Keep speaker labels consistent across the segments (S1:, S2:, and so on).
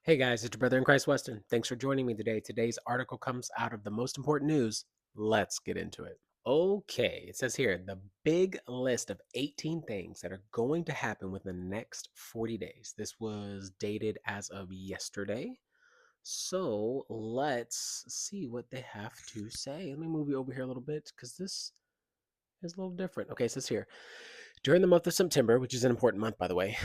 S1: Hey guys, it's your brother in Christ, Weston. Thanks for joining me today. Today's article comes out of the most important news. Let's get into it. Okay, it says here the big list of 18 things that are going to happen within the next 40 days. This was dated as of yesterday. So let's see what they have to say. Let me move you over here a little bit because this is a little different. Okay, it says here during the month of September, which is an important month, by the way,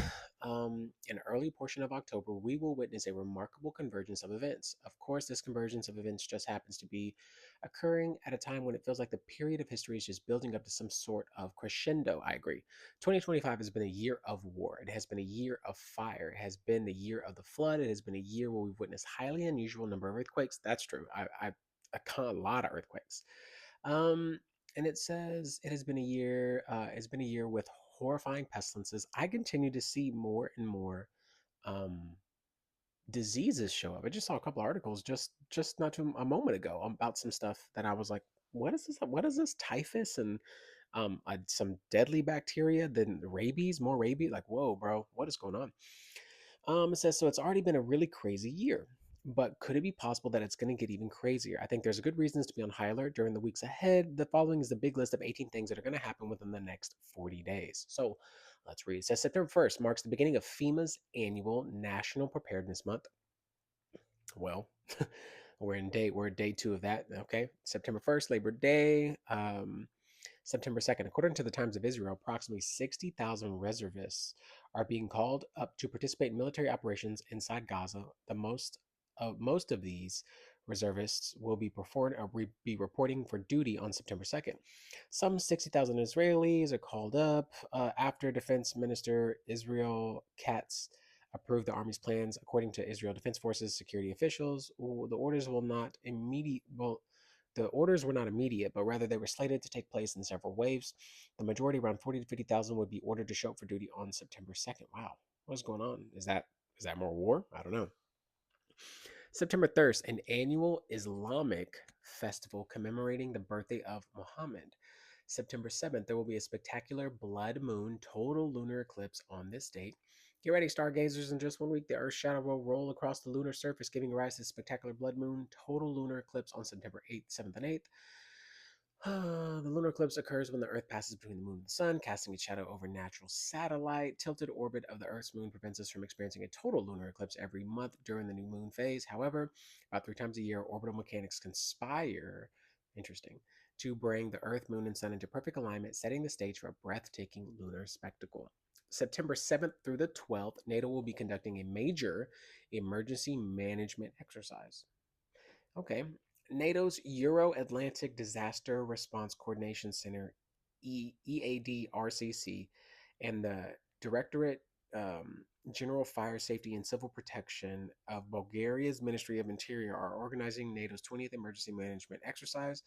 S1: an early portion of October, we will witness a remarkable convergence of events. Of course, this convergence of events just happens to be occurring at a time when it feels like the period of history is just building up to some sort of crescendo. I agree. 2025 has been a year of war. It has been a year of fire. It has been the year of the flood. It has been a year where we've witnessed highly unusual number of earthquakes. That's true. A lot of earthquakes. Um, and it says it has been a year. It's been a year with horrifying pestilences. I continue to see more and more um, diseases show up. I just saw a couple articles just not too a moment ago about some stuff that I was like, what is this? What is this? Typhus and some deadly bacteria, then rabies, more rabies. Like, whoa, bro, what is going on? It says so. It's already been a really crazy year, but could it be possible that it's going to get even crazier? I think there's good reasons to be on high alert during the weeks ahead. The following is the big list of 18 things that are going to happen within the next 40 days. So let's read. It says September 1st marks the beginning of FEMA's annual National Preparedness Month. Well, we're day two of that. Okay, September 1st, Labor Day. September 2nd, according to the Times of Israel, approximately 60,000 reservists are being called up to participate in military operations inside Gaza. Most of these reservists will be reporting for duty on September 2nd. Some 60,000 Israelis are called up after Defense Minister Israel Katz approved the army's plans. According to Israel Defense Forces security officials, the orders were not immediate, but rather they were slated to take place in several waves. The majority, around 40 to 50,000, would be ordered to show up for duty on September 2nd. Wow, what's going on? Is that more war? I don't know. September 1st, an annual Islamic festival commemorating the birthday of Muhammad. September 7th, there will be a spectacular blood moon total lunar eclipse on this date. Get ready, stargazers. In just 1 week, the Earth's shadow will roll across the lunar surface, giving rise to the spectacular blood moon total lunar eclipse on September 8th, 7th, and 8th. The lunar eclipse occurs when the Earth passes between the Moon and the Sun, casting its shadow over natural satellite. Tilted orbit of the Earth's moon prevents us from experiencing a total lunar eclipse every month during the new moon phase. However, about 3 times a year, orbital mechanics conspire, interesting, to bring the Earth, Moon, and Sun into perfect alignment, setting the stage for a breathtaking lunar spectacle. September 7th through the 12th, NATO will be conducting a major emergency management exercise. Okay. NATO's Euro Atlantic Disaster Response Coordination Center, EADRCC, and the Directorate General Fire Safety and Civil Protection of Bulgaria's Ministry of Interior are organizing NATO's 20th Emergency Management Exercise,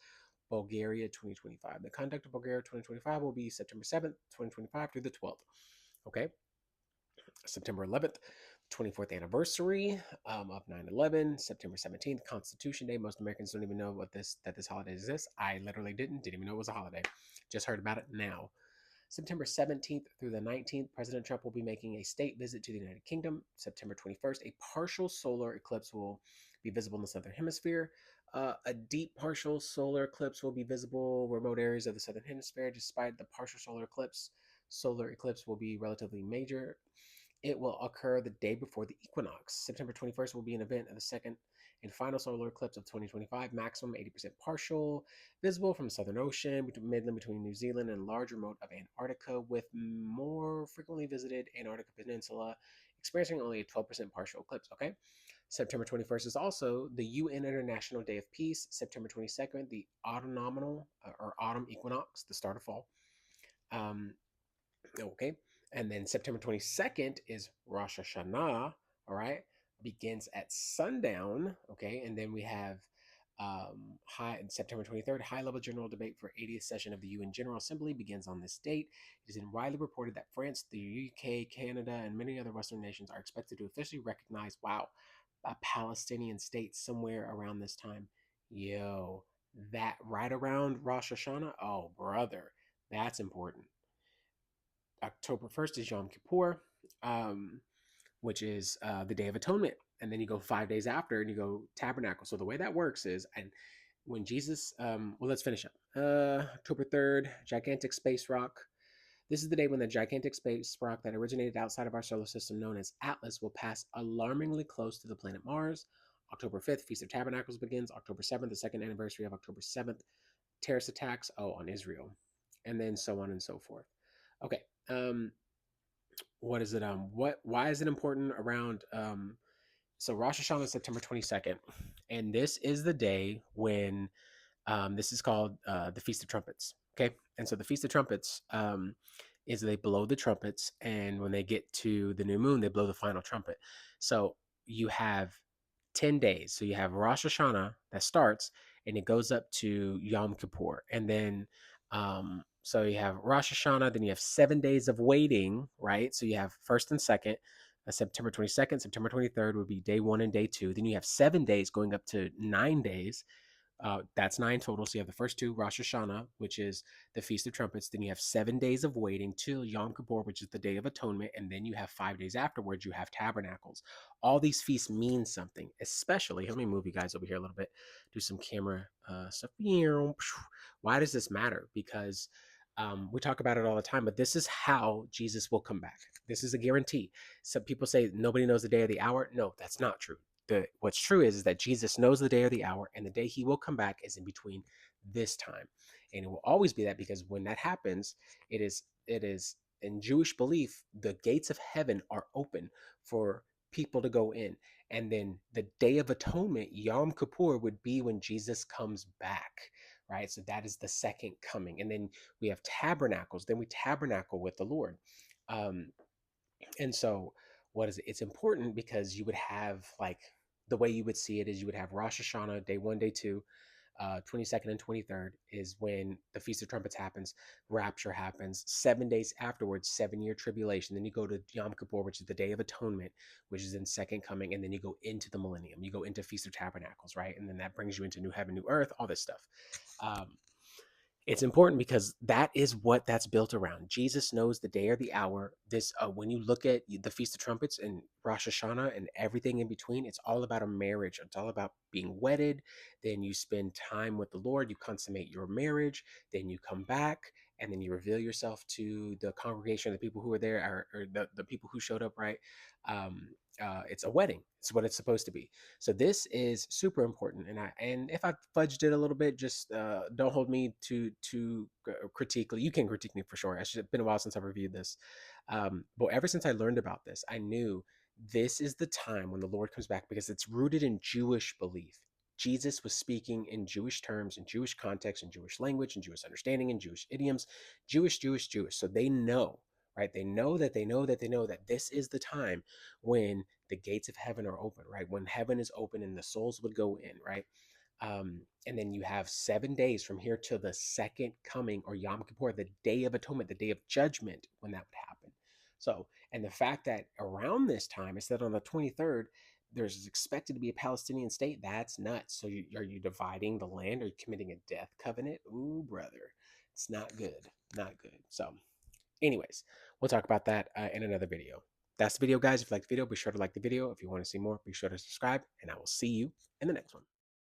S1: Bulgaria 2025. The conduct of Bulgaria 2025 will be September 7th, 2025 through the 12th. Okay. September 11th, 24th anniversary of 9/11. September 17th, Constitution Day. Most Americans don't even know that this holiday exists. I literally didn't even know it was a holiday. Just heard about it now. September 17th through the 19th, President Trump will be making a state visit to the United Kingdom. September 21st, a partial solar eclipse will be visible in the southern hemisphere. A deep partial solar eclipse will be visible remote areas of the southern hemisphere. Despite the partial solar eclipse will be relatively major. It will occur the day before the equinox. September 21st will be an event of the second and final solar eclipse of 2025, maximum 80% partial, visible from the Southern Ocean, midland between New Zealand and large remote of Antarctica, with more frequently visited Antarctica Peninsula experiencing only a 12% partial eclipse. Okay. September 21st is also the UN International Day of Peace. September 22nd, the autumn equinox, the start of fall. Okay. And then September 22nd is Rosh Hashanah. All right. Begins at sundown. Okay. And then we have September 23rd, high level general debate for 80th session of the UN General Assembly begins on this date. It is widely reported that France, the UK, Canada, and many other Western nations are expected to officially recognize, wow, a Palestinian state somewhere around this time. Yo, that right around Rosh Hashanah? Oh, brother, that's important. October 1st is Yom Kippur, which is the Day of Atonement. and then you go 5 days after and you go tabernacle. So the way that works is, and when Jesus, well, let's finish up. October 3rd, gigantic space rock. This is the day when the gigantic space rock that originated outside of our solar system, known as Atlas, will pass alarmingly close to the planet Mars. October 5th, Feast of Tabernacles begins. October 7th, the second anniversary of October 7th, terrorist attacks, on Israel. And then so on and so forth. Okay. What is it? Why is it important around, so Rosh Hashanah is September 22nd. And this is the day when this is called the Feast of Trumpets. Okay, and so the Feast of Trumpets is they blow the trumpets, and when they get to the new moon, they blow the final trumpet. So you have 10 days. So you have Rosh Hashanah that starts, and it goes up to Yom Kippur, and then so you have Rosh Hashanah, then you have 7 days of waiting, right? So you have first and second. September 22nd, September 23rd would be day one and day two. Then you have 7 days going up to 9 days. That's nine total. So you have the first two, Rosh Hashanah, which is the Feast of Trumpets. Then you have 7 days of waiting till Yom Kippur, which is the Day of Atonement. And then you have 5 days afterwards, you have Tabernacles. All these feasts mean something, especially, let me move you guys over here a little bit, do some camera stuff. Why does this matter? Because we talk about it all the time, but this is how Jesus will come back. This is a guarantee. Some people say nobody knows the day or the hour. No, that's not true. What's true is that Jesus knows the day or the hour, and the day he will come back is in between this time, and it will always be that, because when that happens, it is in Jewish belief, the gates of heaven are open for people to go in, and then the Day of Atonement, Yom Kippur, would be when Jesus comes back. Right, so that is the second coming, and then we have tabernacles. Then we tabernacle with the Lord. Um, and so, what is it? It's important because you would have, like, the way you would see it is you would have Rosh Hashanah, day one, day two, 22nd and 23rd is when the Feast of Trumpets happens, rapture happens. 7 days afterwards, 7 year tribulation. Then you go to Yom Kippur, which is the Day of Atonement, which is in second coming. And then you go into the millennium. You go into Feast of Tabernacles, right? And then that brings you into new heaven, new earth, all this stuff. Um, it's important because that is what that's built around. Jesus knows the day or the hour. This, when you look at the Feast of Trumpets and Rosh Hashanah and everything in between, it's all about a marriage. It's all about being wedded. Then you spend time with the Lord. You consummate your marriage. Then you come back, and then you reveal yourself to the congregation, the people who are there, or the people who showed up, right? It's a wedding. It's what it's supposed to be. So this is super important, and if I fudged it a little bit, just don't hold me to critically. You can critique me for sure. It's been a while since I've reviewed this, but ever since I learned about this, I knew this is the time when the Lord comes back, because it's rooted in Jewish belief. Jesus was speaking in Jewish terms, in Jewish context, in Jewish language, in Jewish understanding, in Jewish idioms, Jewish, Jewish, Jewish. So they know, right? They know that they know that they know that this is the time when the gates of heaven are open, right? When heaven is open and the souls would go in, right? And then you have 7 days from here till the second coming, or Yom Kippur, the Day of Atonement, the Day of Judgment, when that would happen. So, and the fact that around this time, it's that on the 23rd, there's expected to be a Palestinian state, that's nuts. So, are you dividing the land? Are you committing a death covenant? Ooh, brother, it's not good. Not good. So, anyways, we'll talk about that in another video. That's the video, guys. If you like the video, be sure to like the video. If you want to see more, be sure to subscribe, and I will see you in the next one.